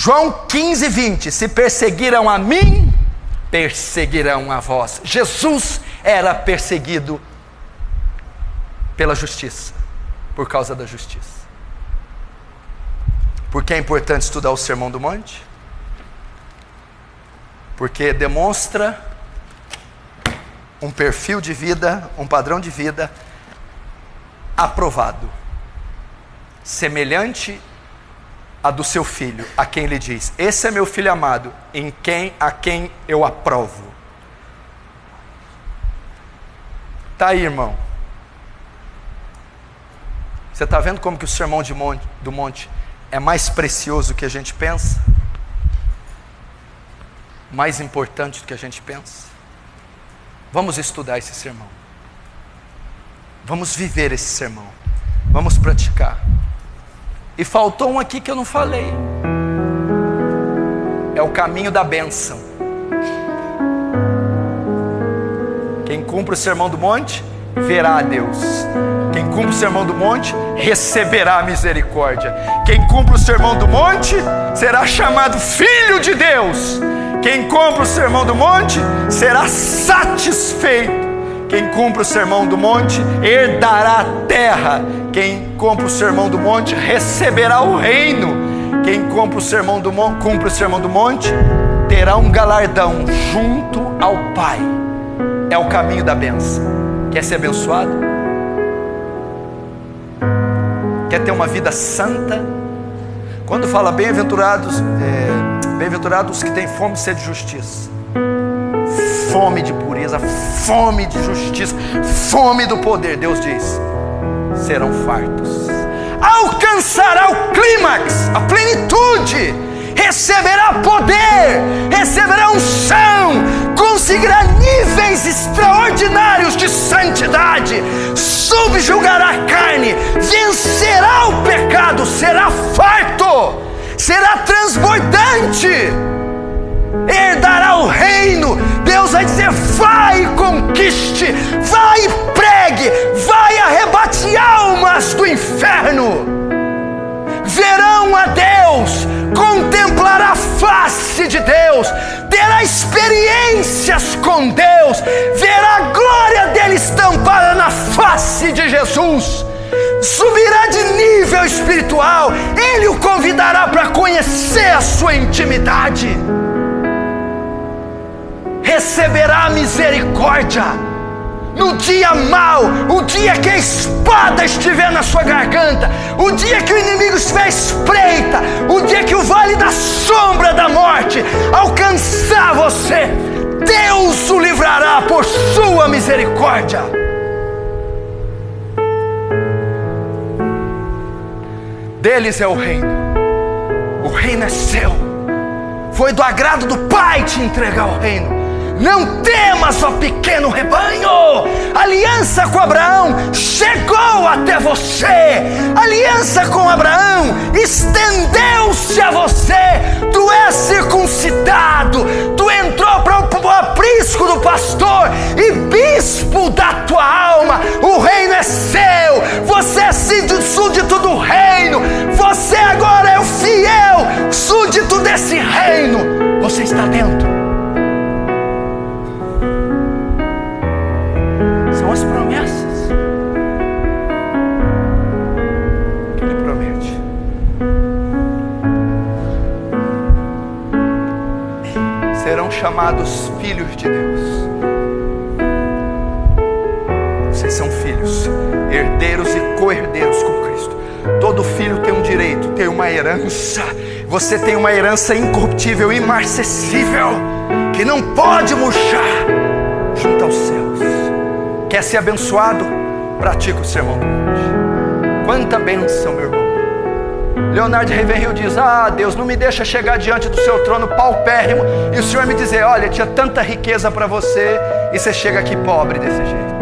João 15, 20, se perseguiram a mim, perseguirão a vós. Jesus era perseguido pela justiça, por causa da justiça. Por que é importante estudar o Sermão do Monte? Porque demonstra um perfil de vida, um padrão de vida aprovado, semelhante a do seu filho, a quem ele diz: esse é meu filho amado, a quem eu aprovo. Tá aí, irmão. Você está vendo como que o Sermão do Monte é mais precioso do que a gente pensa? Mais importante do que a gente pensa? Vamos estudar esse sermão. Vamos viver esse sermão. Vamos praticar. E faltou um aqui que eu não falei. É o caminho da bênção. Quem cumpre o Sermão do Monte, verá a Deus. Quem cumpre o Sermão do Monte, receberá a misericórdia. Quem cumpre o Sermão do Monte, será chamado Filho de Deus. Quem cumpre o Sermão do Monte, será satisfeito. Quem cumpre o Sermão do Monte, herdará a terra. Quem cumpre o Sermão do Monte, receberá o reino. Quem cumpre o Sermão do Monte, terá um galardão junto ao Pai. É o caminho da bênção. Quer ser abençoado? Quer ter uma vida santa? Quando fala bem-aventurados, bem-aventurados que têm fome e sede de justiça, fome de pureza, fome de justiça, fome do poder, Deus diz, serão fartos, alcançará o clímax, a plenitude, receberá poder, receberá unção, conseguirá níveis extraordinários de santidade, subjugará a carne, vencerá o pecado, será farto, será transbordante, herdará o reino. Deus vai dizer: vai e conquiste, vai e pregue, vai arrebate almas do inferno. Verão a Deus, contemplará a face de Deus, terá experiências com Deus, verá a glória dele estampada na face de Jesus, subirá de nível espiritual, ele o convidará para conhecer a sua intimidade, receberá a misericórdia no dia mau, o dia que a espada estiver na sua garganta, o dia que o inimigo estiver à espreita, o dia que o vale da sombra da morte alcançar você, Deus o livrará por sua misericórdia. Deles é o reino é seu, foi do agrado do Pai te entregar o reino. Não temas, ó pequeno rebanho, aliança com Abraão chegou até você, aliança com Abraão estendeu-se a você, tu és circuncidado, tu entrou para o aprisco do pastor e bispo da tua alma, o reino é seu, você é súdito do reino, você agora é o fiel súdito desse reino, você está dentro. São as promessas que Ele promete. Serão chamados filhos de Deus. Vocês são filhos, herdeiros e co-herdeiros com Cristo. Todo filho tem um direito, tem uma herança. Você tem uma herança incorruptível, imarcessível, que não pode murchar, junto aos céus. Quer ser abençoado? Pratica o Sermão do Monte. Quanta bênção, meu irmão. Leonardo Ravenhill diz: ah, Deus, não me deixa chegar diante do seu trono paupérrimo e o Senhor me dizer: olha, tinha tanta riqueza para você e você chega aqui pobre desse jeito.